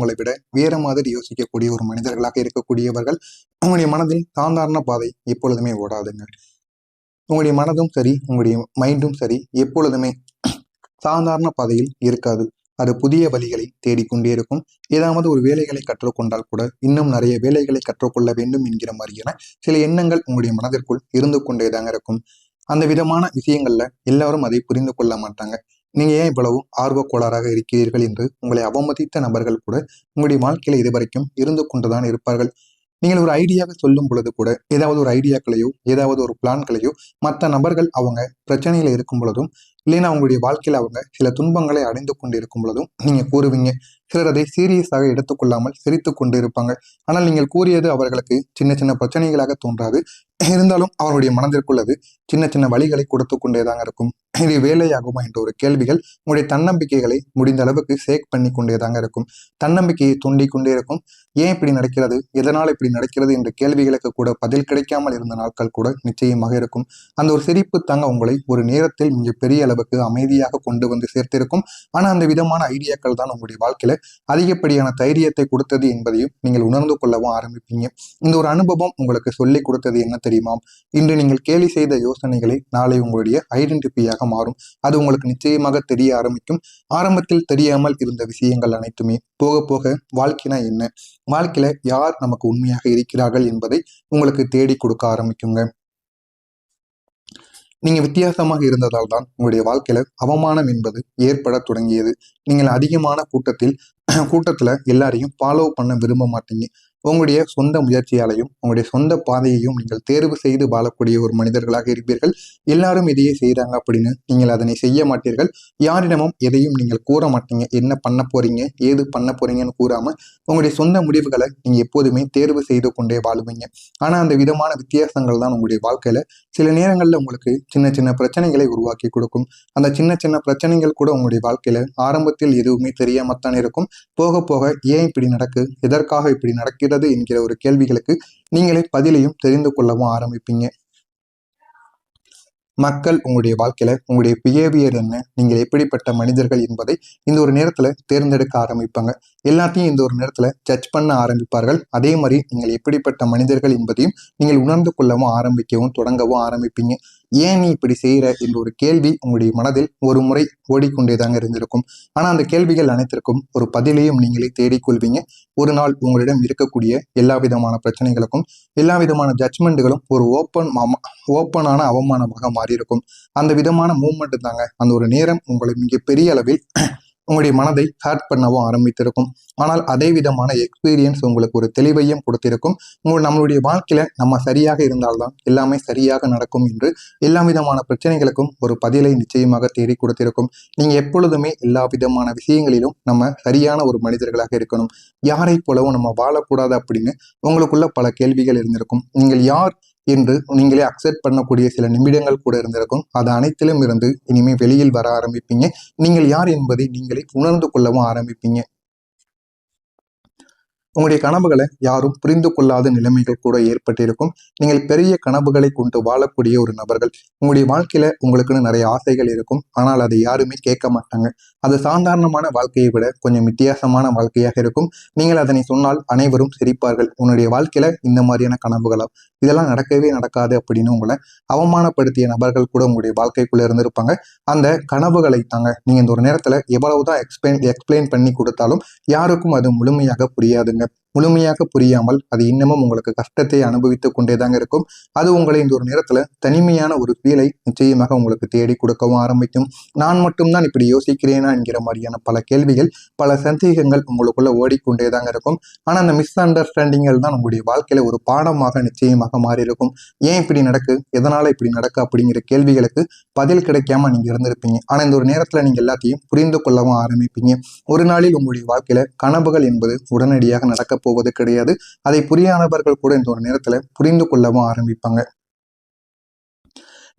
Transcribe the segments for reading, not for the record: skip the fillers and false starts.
உங்களை விட வேற மாதிரி யோசிக்கக்கூடிய ஒரு மனிதர்களாக இருக்கக்கூடியவர்கள். உங்களுடைய மனதில் சாதாரண பாதை எப்பொழுதுமே ஓடாதுங்க. உங்களுடைய மனதும் சரி, உங்களுடைய மைண்டும் சரி எப்பொழுதுமே சாதாரண பாதையில் இருக்காது. அது புதிய வழிகளை தேடிக்கொண்டே இருக்கும். ஏதாவது ஒரு வேலைகளை கற்றுக்கொண்டால் கூட இன்னும் நிறைய வேலைகளை கற்றுக்கொள்ள வேண்டும் என்கிற மாதிரியான சில எண்ணங்கள் உங்களுடைய மனதிற்குள் இருந்து கொண்டேதாங்க இருக்கும். அந்த விதமான விஷயங்கள்ல எல்லாரும் அதை புரிந்து கொள்ள மாட்டாங்க. நீங்க ஏன் இவ்வளவு ஆர்வக்கோளாறாக இருக்கிறீர்கள் என்று உங்களை அவமதித்த நபர்கள் கூட உங்களுடைய வாழ்க்கையில இதுவரைக்கும் இருந்து கொண்டுதான் இருப்பார்கள். நீங்கள் ஒரு ஐடியாவை சொல்லும் பொழுது கூட ஏதாவது ஒரு ஐடியாக்களையோ ஏதாவது ஒரு பிளான்களையோ மற்ற நபர்கள் அவங்க பிரச்சனையில இருக்கும் பொழுதும், இல்லைன்னா அவங்களுடைய வாழ்க்கையில அவங்க சில துன்பங்களை அடைந்து கொண்டு இருக்கும் பொழுதும் நீங்க கூறுவீங்க. சிலர் அதை சீரியஸாக எடுத்துக்கொள்ளாமல் சிரித்து கொண்டு இருப்பாங்க. ஆனால் நீங்கள் கூறியது அவர்களுக்கு சின்ன சின்ன பிரச்சனைகளாக தோன்றாது. இருந்தாலும் அவருடைய மனதிற்குள் அது சின்ன சின்ன வழிகளை கொடுத்து கொண்டேதாங்க இருக்கும். இது வேலையாகுமா என்ற ஒரு கேள்விகள் உங்களுடைய தன்னம்பிக்கைகளை முடிந்த அளவுக்கு சேக் பண்ணி கொண்டேதாங்க இருக்கும். தன்னம்பிக்கையை தூண்டி கொண்டே இருக்கும். ஏன் இப்படி நடக்கிறது, எதனால் இப்படி நடக்கிறது என்ற கேள்விகளுக்கு கூட பதில் கிடைக்காமல் இருந்த நாட்கள் கூட நிச்சயமாக இருக்கும். அந்த ஒரு சிரிப்பு தாங்க உங்களை ஒரு நேரத்தில் மிக பெரிய அளவுக்கு அமைதியாக கொண்டு வந்து சேர்த்திருக்கும். ஆனா அந்த விதமான ஐடியாக்கள் தான் உங்களுடைய வாழ்க்கையில அதிகப்படியான தைரியத்தை கொடுத்தது என்பதையும் நீங்கள் உணர்ந்து கொள்ளவும் ஆரம்பிப்பீங்க. இந்த ஒரு அனுபவம் உங்களுக்கு சொல்லி கொடுத்தது என்ன தெரியுமா? இன்று நீங்கள் கேலி செய்த யோசனைகளை நாளை உங்களுடைய ஐடென்டிட்டியாக மாறும். அது உங்களுக்கு நிச்சயமாக தெரிய ஆரம்பிக்கும். ஆரம்பத்தில் தெரியாமல் இருந்த விஷயங்கள் அனைத்துமே போக போக வாழ்க்கைனா என்ன, வாழ்க்கையில யார் நமக்கு உண்மையாக இருக்கிறார்கள் என்பதை உங்களுக்கு தேடி கொடுக்க ஆரம்பிக்குங்க. நீங்க வித்தியாசமாக இருந்ததால் தான் உங்களுடைய வாழ்க்கையில அவமானம் என்பது ஏற்பட தொடங்கியது. நீங்கள் அதிகமான கூட்டத்துல எல்லாரையும் ஃபாலோ பண்ண விரும்ப மாட்டீங்க. உங்களுடைய சொந்த முயற்சியாலையும் உங்களுடைய சொந்த பாதையையும் நீங்கள் தேர்வு செய்து வாழக்கூடிய ஒரு மனிதர்களாக இருப்பீர்கள். எல்லாரும் இதையே செய்யறாங்க அப்படின்னு நீங்கள் அதனை செய்ய மாட்டீர்கள். யாரிடமும் எதையும் நீங்கள் கூற மாட்டீங்க. என்ன பண்ண போறீங்க, ஏது பண்ண போறீங்கன்னு கூறாம உங்களுடைய சொந்த முடிவுகளை நீங்க எப்போதுமே தேர்வு செய்து கொண்டே வாழுவீங்க. ஆனா அந்த விதமான வித்தியாசங்கள் தான் உங்களுடைய வாழ்க்கையில சில நேரங்கள்ல உங்களுக்கு சின்ன சின்ன பிரச்சனைகளை உருவாக்கி கொடுக்கும். அந்த சின்ன சின்ன பிரச்சனைகள் கூட உங்களுடைய வாழ்க்கையில ஆரம்பத்தில் எதுவுமே தெரியாமத்தான் இருக்கும். போக போக ஏன் இப்படி நடக்கு, எதற்காக இப்படி நடக்கிறது என்கிற ஒரு கேள்விகளுக்கு நீங்களே பதிலையும் தெரிந்து கொள்ளவும் ஆரம்பிப்பீங்க. மக்கள் உங்களுடைய வாழ்க்கையில உங்களுடைய பிஹேவியர் என்ன, நீங்கள் எப்படிப்பட்ட மனிதர்கள் என்பதை இந்த ஒரு நேரத்துல தேர்ந்தெடுக்க ஆரம்பிப்பாங்க. எல்லாத்தையும் இந்த ஒரு நேரத்துல ஜட்ஜ் பண்ண ஆரம்பிப்பார்கள். அதே மாதிரி நீங்கள் எப்படிப்பட்ட மனிதர்கள் என்பதையும் நீங்கள் உணர்ந்து கொள்ளவும் ஆரம்பிக்கவும் தொடங்கவும் ஆரம்பிப்பீங்க. ஏன் நீ இப்படி செய்யற என்ற ஒரு கேள்வி உங்களுடைய மனதில் ஒரு முறை ஓடிக்கொண்டேதாங்க இருந்திருக்கும். ஆனா அந்த கேள்விகள் அனைத்திற்கும் ஒரு பதிலையும் நீங்களே தேடிக்கொள்வீங்க. ஒரு நாள் உங்களிடம் இருக்கக்கூடிய எல்லா விதமான பிரச்சனைகளுக்கும் எல்லா விதமான ஜட்ஜ்மெண்ட்டுகளும் ஒரு ஓப்பனான அவமானமாக மாறி இருக்கும். அந்த விதமான மூவ்மெண்ட் தாங்க அந்த ஒரு நேரம் உங்களை மிகப்பெரிய அளவில் உங்களுடைய மனதை ஹர்ட் பண்ணவும் ஆரம்பித்திருக்கும். ஆனால் அதே விதமான எக்ஸ்பீரியன்ஸ் உங்களுக்கு ஒரு தெளிவையும் கொடுத்திருக்கும். நம்மளுடைய வாழ்க்கையில நம்ம சரியாக இருந்தால்தான் எல்லாமே சரியாக நடக்கும் என்று எல்லா விதமான பிரச்சனைகளுக்கும் ஒரு பதிலை நிச்சயமாக தேடி கொடுத்திருக்கும். நீங்க எப்பொழுதுமே எல்லா விதமான விஷயங்களிலும் நம்ம சரியான ஒரு மனிதர்களாக இருக்கணும், யாரை போலவும் நம்ம வாழக்கூடாது அப்படின்னு உங்களுக்குள்ள பல கேள்விகள் இருந்திருக்கும். நீங்கள் யார் என்று நீங்களே அக்செப்ட் பண்ணக்கூடிய சில நிமிடங்கள் கூட இருந்திருக்கும். அது அனைத்திலும் இருந்து இனிமே வெளியில் வர ஆரம்பிப்பீங்க. நீங்கள் யார் என்பதை நீங்களே உணர்ந்து கொள்ளவும் ஆரம்பிப்பீங்க. உங்களுடைய கனவுகளை யாரும் புரிந்து கொள்ளாத நிலைமைகள் கூட ஏற்பட்டிருக்கும். நீங்கள் பெரிய கனவுகளை கொண்டு வாழக்கூடிய ஒரு நபர்கள். உங்களுடைய வாழ்க்கையில உங்களுக்குன்னு நிறைய ஆசைகள் இருக்கும். ஆனால் அதை யாருமே கேட்க மாட்டாங்க. அது சாதாரணமான வாழ்க்கையை விட கொஞ்சம் வித்தியாசமான வாழ்க்கையாக இருக்கும். நீங்கள் அதனை சொன்னால் அனைவரும் சிரிப்பார்கள். உன்னுடைய வாழ்க்கையில இந்த மாதிரியான கனவுகளா, இதெல்லாம் நடக்கவே நடக்காது அப்படின்னு உங்களை அவமானப்படுத்திய நபர்கள் கூட உங்களுடைய வாழ்க்கைக்குள்ள இருந்திருப்பாங்க. அந்த கனவுகளை தாங்க நீங்க இந்த ஒரு நேரத்துல எவ்வளவுதான் எக்ஸ்பிளைன் பண்ணி கொடுத்தாலும் யாருக்கும் அது முழுமையாக புரியாதுங்க. முழுமையாக புரியாமல் அது இன்னமும் உங்களுக்கு கஷ்டத்தை அனுபவித்துக் கொண்டேதாங்க இருக்கும். அது உங்களை இந்த ஒரு நேரத்துல தனிமையான ஒரு ஃபீலை நிச்சயமாக உங்களுக்கு தேடி கொடுக்கவும் ஆரம்பிக்கும். நான் மட்டும்தான் இப்படி யோசிக்கிறேனா என்கிற மாதிரியான பல கேள்விகள், பல சந்தேகங்கள் உங்களுக்குள்ள ஓடிக்கொண்டேதாங்க இருக்கும். ஆனா அந்த மிஸ் அண்டர்ஸ்டாண்டிங்கள் தான் உங்களுடைய வாழ்க்கையில ஒரு பாடமாக நிச்சயமாக மாறி இருக்கும். ஏன் இப்படி நடக்கு, எதனால இப்படி நடக்கு அப்படிங்கிற கேள்விகளுக்கு பதில் கிடைக்காம நீங்க இருந்திருப்பீங்க. ஆனா இந்த ஒரு நேரத்துல நீங்க எல்லாத்தையும் புரிந்து கொள்ளவும் ஆரம்பிப்பீங்க. ஒரு நாளில் உங்களுடைய வாழ்க்கையில கனவுகள் என்பது உடனடியாக நடக்க போவது கிடையாது. அதை புரியாதவர்கள் கூட இந்த ஒரு நேரத்துல புரிந்து கொள்ளவும் ஆரம்பிப்பாங்க.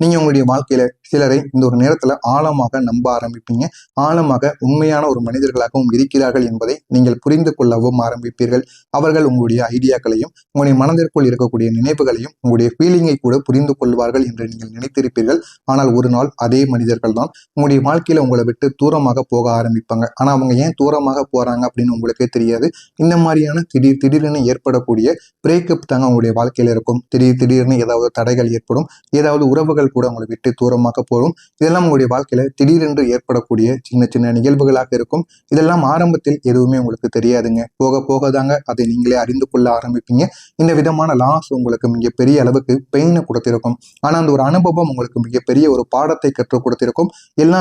நீங்க உங்களுடைய வாழ்க்கையில சிலரை இந்த ஒரு நேரத்துல ஆழமாக நம்ப ஆரம்பிப்பீங்க. ஆழமாக உண்மையான ஒரு மனிதர்களாகவும் இருக்கிறார்கள் என்பதை நீங்கள் புரிந்து கொள்ளவும் ஆரம்பிப்பீர்கள். அவர்கள் உங்களுடைய ஐடியாக்களையும் உங்களுடைய மனதிற்குள் இருக்கக்கூடிய நினைவுகளையும் உங்களுடைய ஃபீலிங்கை கூட புரிந்து கொள்வார்கள் என்று நீங்கள் நினைத்திருப்பீர்கள். ஆனால் ஒரு நாள் அதே மனிதர்கள் தான் உங்களுடைய வாழ்க்கையில உங்களை விட்டு தூரமாக போக ஆரம்பிப்பாங்க. ஆனா அவங்க ஏன் தூரமாக போறாங்க அப்படின்னு உங்களுக்கே தெரியாது. இந்த மாதிரியான திடீர்னு ஏற்படக்கூடிய பிரேக்கப் தாங்க உங்களுடைய வாழ்க்கையில இருக்கும். திடீர்னு ஏதாவது தடைகள் ஏற்படும், ஏதாவது உறவுகள் கூட உங்களை விட்டு தூரமாக போகும். இதெல்லாம் உங்களுடைய வாழ்க்கையில திடீரென்று ஏற்படக்கூடிய சின்ன சின்ன நிகழ்வுகளாக இருக்கும். இதெல்லாம் ஆரம்பத்தில் எதுவுமே உங்களுக்கு தெரியாதுங்க. போக போக தாங்க அதை நீங்களே அறிந்து கொள்ள ஆரம்பிப்பீங்க. இந்த விதமான லாஸ் உங்களுக்கு மிகப்பெரிய அளவுக்கு பெயினை கொடுத்திருக்கும். ஆனா அந்த ஒரு அனுபவம் உங்களுக்கு மிகப்பெரிய ஒரு பாடத்தை கற்றுக் கொடுத்திருக்கும். எல்லா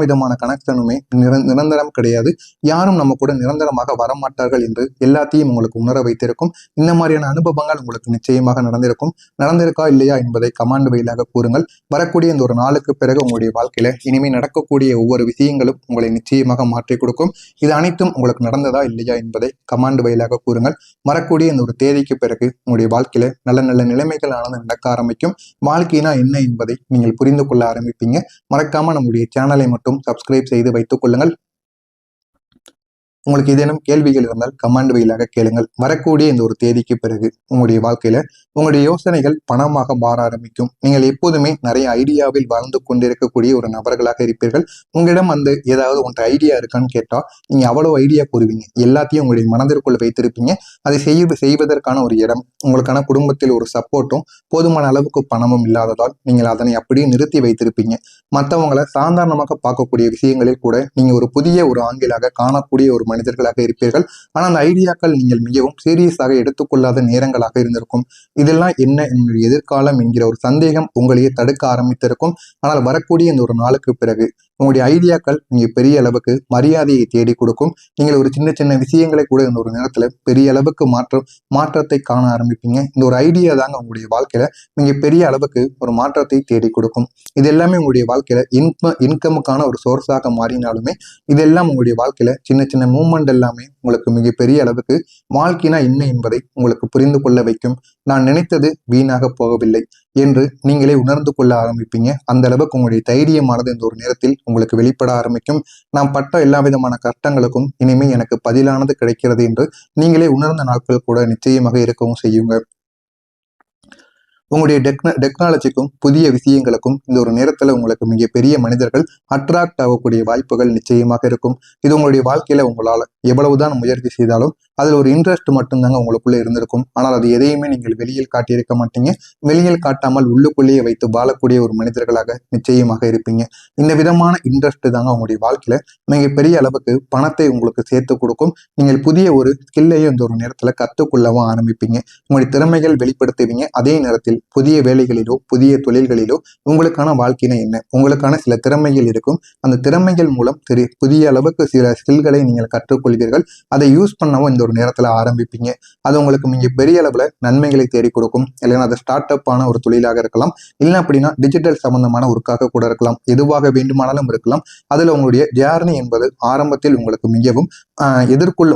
விதமான கனெக்ஷனுமே நிரந்தரம் கிடையாது. யாரும் நம்ம கூட நிரந்தரமாக வரமாட்டார்கள் என்று எல்லாத்தையும் உங்களுக்கு உணர வைத்திருக்கும். இந்த மாதிரியான அனுபவங்கள் உங்களுக்கு நிச்சயமாக நடந்திருக்கும். நடந்திருக்கா இல்லையா என்பதை கமாண்ட் வழியாக கூறுங்கள். வரக்கூடிய இந்த ஒரு நாளுக்கு பிறகு உங்களுடைய வாழ்க்கையில இனிமே நடக்கக்கூடிய ஒவ்வொரு விஷயங்களும் உங்களை நிச்சயமாக மாற்றி கொடுக்கும். இது அனைத்தும் உங்களுக்கு நடந்ததா இல்லையா என்பதை கமாண்ட் வழியாக கூறுங்கள். வரக்கூடிய இந்த ஒரு தேதிக்கு பிறகு உங்களுடைய வாழ்க்கையில நல்ல நல்ல நிலைமைகள் ஆனது நடக்க ஆரம்பிக்கும். வாழ்க்கைனா என்ன என்பதை நீங்கள் புரிந்து கொள்ள ஆரம்பிப்பீங்க. மறக்காம நம்முடைய சேனலை மட்டும் சப்ஸ்கிரைப் செய்து வைத்துக் கொள்ளுங்கள். உங்களுக்கு ஏதேனும் கேள்விகள் இருந்தால் கமெண்ட் வழியாக கேளுங்கள். வரக்கூடிய இந்த ஒரு தேதிக்கு பிறகு உங்களுடைய வாழ்க்கையில உங்களுடைய யோசனைகள் பணமாக மாற ஆரம்பிக்கும். நீங்கள் எப்போதுமே நிறைய ஐடியாவில் வாழ்ந்து கொண்டிருக்கக்கூடிய ஒரு நபர்களாக இருப்பீர்கள். உங்களிடம் ஏதாவது உங்கள்கிட்ட ஐடியா இருக்கான்னு கேட்டா நீங்க அவ்வளவு ஐடியா கூறுவீங்க. எல்லாத்தையும் உங்களுடைய மனதிற்குள் வைத்திருப்பீங்க. அதை செய்வதற்கான ஒரு இடம், உங்களுக்கான குடும்பத்தில் ஒரு சப்போர்ட்டும் போதுமான அளவுக்கு பணமும் இல்லாததால் நீங்கள் அதனை அப்படியே நிறுத்தி வைத்திருப்பீங்க. மற்றவங்களை சாதாரணமாக பார்க்கக்கூடிய விஷயங்களில் கூட நீங்க ஒரு புதிய ஒரு ஆங்கிலாக காணக்கூடிய ஒரு மனிதர்களாக இருப்பீர்கள். ஆனால் அந்த ஐடியாக்கள் நீங்கள் மிகவும் சீரியஸாக எடுத்துக்கொள்ளாத நேரங்களாக இருந்திருக்கும். இதெல்லாம் என்ன என்னுடைய எதிர்காலம் என்கிற ஒரு சந்தேகம் உங்களையே தடுக்க ஆரம்பித்திருக்கும். ஆனால் வரக்கூடிய இந்த ஒரு நாளுக்கு பிறகு உங்களுடைய ஐடியாக்கள் நீங்க பெரிய அளவுக்கு மரியாதையை தேடி கொடுக்கும். நீங்கள் ஒரு சின்ன சின்ன விஷயங்களை கூட இந்த ஒரு நேரத்துல பெரிய அளவுக்கு மாற்றத்தை காண ஆரம்பிப்பீங்க. இந்த ஒரு ஐடியா தாங்க உங்களுடைய வாழ்க்கையில நீங்க பெரிய அளவுக்கு ஒரு மாற்றத்தை தேடி கொடுக்கும். இது எல்லாமே உங்களுடைய வாழ்க்கையில இன்கமுக்கான ஒரு சோர்ஸாக மாறினாலுமே இதெல்லாம் உங்களுடைய வாழ்க்கையில சின்ன சின்ன மூவ்மெண்ட் எல்லாமே உங்களுக்கு மிகப்பெரிய அளவுக்கு வாழ்க்கைனா என்ன என்பதை உங்களுக்கு புரிந்து கொள்ள வைக்கும். நான் நினைத்தது வீணாக போகவில்லை என்று நீங்களே உணர்ந்து கொள்ள ஆரம்பிப்பீங்க. அந்த அளவுக்கு உங்களுடைய தைரியமானது இந்த ஒரு நேரத்தில் உங்களுக்கு வெளிப்பட ஆரம்பிக்கும். நான் பட்ட எல்லா விதமான கஷ்டங்களுக்கும் இனிமே எனக்கு பதிலானது கிடைக்கிறது என்று நீங்களே உணர்ந்த நாட்கள் கூட நிச்சயமாக இருக்கவும் செய்யுங்க. உங்களுடைய டெக்னாலஜிக்கும் புதிய விஷயங்களுக்கும் இந்த ஒரு நேரத்துல உங்களுக்கு மிகப்பெரிய மனிதர்கள் அட்ராக்ட் ஆகக்கூடிய வாய்ப்புகள் நிச்சயமாக இருக்கும். இது உங்களுடைய வாழ்க்கையில உங்களால எவ்வளவுதான் முயற்சி செய்தாலும் அதுல ஒரு இன்ட்ரெஸ்ட் மட்டும்தாங்க உங்களுக்குள்ள இருந்திருக்கும். ஆனால் அது எதையுமே நீங்கள் வெளியில் காட்டியிருக்க மாட்டீங்க. வெளியில் காட்டாமல் உள்ளுக்குள்ளேயே வைத்து வாழக்கூடிய ஒரு மனிதர்களாக நிச்சயமாக இருப்பீங்க. இந்த விதமான இன்ட்ரெஸ்ட் தாங்க உங்களுடைய வாழ்க்கையில மிகப்பெரிய அளவுக்கு பணத்தை உங்களுக்கு சேர்த்து கொடுக்கும். நீங்கள் புதிய ஒரு ஸ்கில்லையும் இந்த ஒரு நேரத்துல கத்துக்கொள்ளவும் ஆரம்பிப்பீங்க. உங்களுடைய திறமைகள் வெளிப்படுத்துவீங்க. அதே நேரத்தில் புதிய வேலைகளிலோ புதிய தொழில்களிலோ உங்களுக்கான வாழ்க்கையின என்ன, உங்களுக்கான சில திறமைகள் இருக்கும். அந்த திறமைகள் மூலம் புதிய அளவுக்கு சில ஸ்கில்களை நீங்கள் கற்றுக்கொள்வீர்கள். அதை யூஸ் பண்ணவும் இந்த ஒரு நேரத்துல ஆரம்பிப்பீங்க. அது உங்களுக்கு மிக பெரிய அளவுல நன்மைகளை தேடி கொடுக்கும். இல்லைன்னா அது ஸ்டார்ட் அப் ஆன ஒரு தொழிலாக இருக்கலாம், இல்லை அப்படின்னா டிஜிட்டல் சம்பந்தமான ஒர்க்காக கூட இருக்கலாம். எதுவாக வேண்டுமானாலும் இருக்கலாம். அதுல உங்களுடைய ஜேர்னி என்பது ஆரம்பத்தில் உங்களுக்கு மிகவும்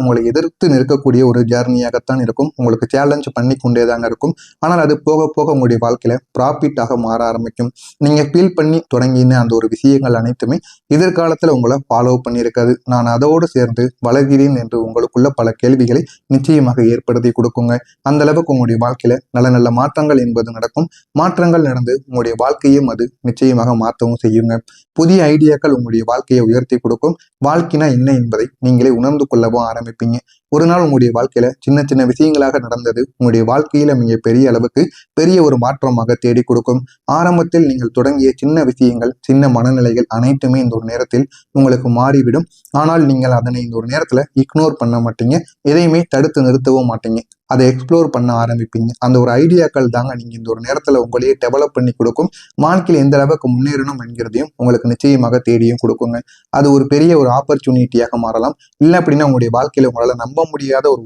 உங்களை எதிர்த்து நிற்கக்கூடிய ஒரு ஜேர்னியாகத்தான் இருக்கும். உங்களுக்கு சேலஞ்ச் பண்ணி கொண்டேதாங்க இருக்கும். ஆனால் அது போக போக உங்களுடைய வாழ்க்கையில ப்ராஃபிட்டாக மாற ஆரம்பிக்கும். நீங்க ஃபீல் பண்ணி தொடங்கின அந்த ஒரு விஷயங்கள் அனைத்துமே எதிர்காலத்துல உங்களை ஃபாலோ பண்ணியிருக்காது. நான் அதோடு சேர்ந்து வளர்கிறேன் என்று உங்களுக்குள்ள பல கேள்விகளை நிச்சயமாக ஏற்படுத்தி கொடுக்குங்க. அந்த அளவுக்கு உங்களுடைய வாழ்க்கையில நல்ல நல்ல மாற்றங்கள் என்பது நடக்கும். மாற்றங்கள் நடந்து உங்களுடைய வாழ்க்கையும் அது நிச்சயமாக மாற்றவும் செய்யுங்க. புதிய ஐடியாக்கள் உங்களுடைய வாழ்க்கையை உயர்த்தி கொடுக்கும். வாழ்க்கைனா என்ன என்பதை நீங்களே உணர்ந்து கொள்ளவும் ஆரம்பிப்பீங்க. ஒரு நாள் உங்களுடைய வாழ்க்கையில சின்ன சின்ன விஷயங்களாக நடந்தது உங்களுடைய வாழ்க்கையில மிக பெரிய அளவுக்கு பெரிய ஒரு மாற்றமாக தேடி கொடுக்கும். ஆரம்பத்தில் நீங்கள் தொடங்கிய சின்ன விஷயங்கள், சின்ன மனநிலைகள் அனைத்துமே இந்த ஒரு நேரத்தில் உங்களுக்கு மாறிவிடும். ஆனால் நீங்கள் அதனை இந்த ஒரு நேரத்துல இக்னோர் பண்ண மாட்டீங்க. எதையுமே தடுத்து நிறுத்தவும் மாட்டீங்க. அதை எக்ஸ்ப்ளோர் பண்ண ஆரம்பிப்பீங்க. அந்த ஒரு ஐடியாக்கள் தாங்க நீங்க இந்த ஒரு நேரத்துல உங்களையே டெவலப் பண்ணி கொடுக்கும். வாழ்க்கையில் எந்த அளவுக்கு முன்னேறணும் என்கிறதையும் உங்களுக்கு நிச்சயமாக தேடியும் கொடுக்குங்க. அது ஒரு பெரிய ஒரு ஆப்பர்ச்சுனிட்டியாக மாறலாம். இல்லை அப்படின்னா உங்களுடைய வாழ்க்கையில உங்களால நம்ப முடியாத ஒரு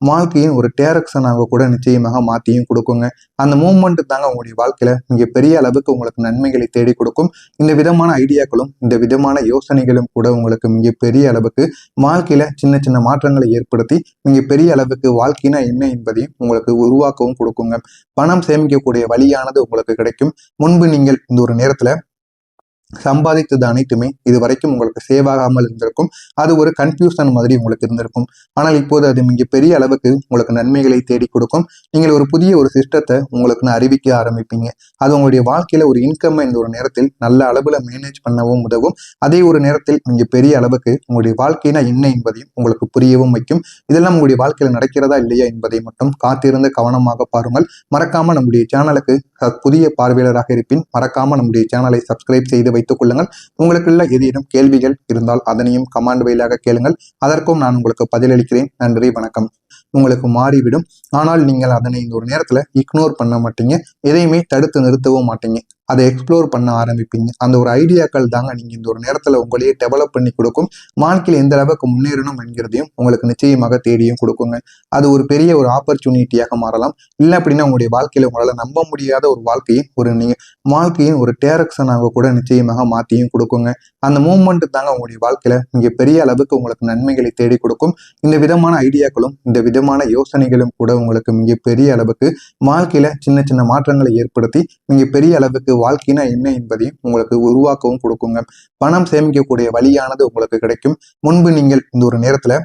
வாழ்க்கையின் ஒரு டைரக்ஷனாக கூட நிச்சயமாக மாற்றியும் கொடுக்குங்க. அந்த மூவ்மெண்ட் தாங்க உங்களுடைய வாழ்க்கையில மிக பெரிய அளவுக்கு உங்களுக்கு நன்மைகளை தேடி கொடுக்கும். இந்த விதமான ஐடியாக்களும் இந்த விதமான யோசனைகளும் கூட உங்களுக்கு மிக பெரிய அளவுக்கு வாழ்க்கையில சின்ன சின்ன மாற்றங்களை ஏற்படுத்தி மிக பெரிய அளவுக்கு வாழ்க்கைனா என்ன என்பதையும் உங்களுக்கு உருவாக்கவும் கொடுக்குங்க. பணம் சேமிக்கக்கூடிய வழியானது உங்களுக்கு கிடைக்கும். முன்பு நீங்கள் இந்த ஒரு நேரத்துல சம்பாதித்தது அனைத்துமே இது வரைக்கும் உங்களுக்கு சேவ் ஆகாமல் இருந்திருக்கும். அது ஒரு கன்ஃபியூஷன் மாதிரி உங்களுக்கு இருந்திருக்கும். ஆனால் இப்போது அது மிக பெரிய அளவுக்கு உங்களுக்கு நன்மைகளை தேடி கொடுக்கும். நீங்கள் ஒரு புதிய ஒரு சிஸ்டத்தை உங்களுக்குன்னு அறிவிக்க ஆரம்பிப்பீங்க. அது உங்களுடைய வாழ்க்கையில ஒரு இன்கம் இந்த ஒரு நேரத்தில் நல்ல அளவுல மேனேஜ் பண்ணவும் உதவும். அதே ஒரு நேரத்தில் மிக பெரிய அளவுக்கு உங்களுடைய வாழ்க்கைனா என்ன என்பதையும் உங்களுக்கு புரியவும் வைக்கும். இதெல்லாம் உங்களுடைய வாழ்க்கையில நடக்கிறதா இல்லையா என்பதை மட்டும் காத்திருந்து கவனமாக பாருங்கள். மறக்காம நம்முடைய சேனலுக்கு புதிய பார்வையாளராக இருப்பின் மறக்காம நம்முடைய சேனலை சப்ஸ்கிரைப் செய்து வைத்துக் கொள்ளுங்கள். உங்களுக்குள்ள ஏதேனும் கேள்விகள் இருந்தால் அதனையும் கமெண்ட் வழியாக கேளுங்கள். அதற்கும் நான் உங்களுக்கு பதிலளிக்கிறேன். நன்றி, வணக்கம். உங்களுக்கு மாறிவிடும். ஆனால் நீங்கள் அதனை இந்த ஒரு நேரத்துல இக்னோர் பண்ண மாட்டீங்க. எதையுமே தடுத்து நிறுத்தவும் மாட்டீங்க. அதை எக்ஸ்ப்ளோர் பண்ண ஆரம்பிப்பீங்க. அந்த ஒரு ஐடியாக்கள் தாங்க நீங்க இந்த ஒரு நேரத்துல உங்களையே டெவலப் பண்ணி கொடுக்கும். வாழ்க்கையில் எந்த அளவுக்கு முன்னேறணும் என்கிறதையும் உங்களுக்கு நிச்சயமாக தேடியும் கொடுக்குங்க. அது ஒரு பெரிய ஒரு ஆப்பர்ச்சுனிட்டியாக மாறலாம். இல்லை அப்படின்னா உங்களுடைய வாழ்க்கையில உங்களால நம்ப முடியாத ஒரு வாழ்க்கையை நீங்க வாழ்க்கையின் ஒரு டைரக்ஷனாக கூட நிச்சயமாக மாற்றியும் கொடுக்குங்க. அந்த மூவ்மெண்ட் தாங்க உங்களுடைய வாழ்க்கையில மிக பெரிய அளவுக்கு உங்களுக்கு நன்மைகளை தேடி கொடுக்கும். இந்த விதமான ஐடியாக்களும் இந்த விதமான யோசனைகளும் கூட உங்களுக்கு மிக பெரிய அளவுக்கு வாழ்க்கையில சின்ன சின்ன மாற்றங்களை ஏற்படுத்தி மிக பெரிய அளவுக்கு வாழ்க்கைனா என்ன என்பதையும் உங்களுக்கு உருவாக்கவும் கொடுக்குங்க. பணம் சேமிக்கக்கூடிய வழியானது உங்களுக்கு கிடைக்கும். முன்பு நீங்கள் இந்த ஒரு நேரத்துல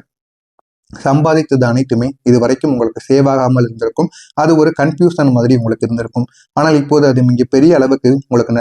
சம்பாதித்தது அனைத்துமே இது வரைக்கும் உங்களுக்கு சேவ் ஆகாமல் இருந்திருக்கும். அது ஒரு கன்ஃபியூஷன் மாதிரி உங்களுக்கு இருந்திருக்கும். ஆனால் இப்போது அது மிக பெரிய அளவுக்கு உங்களுக்கு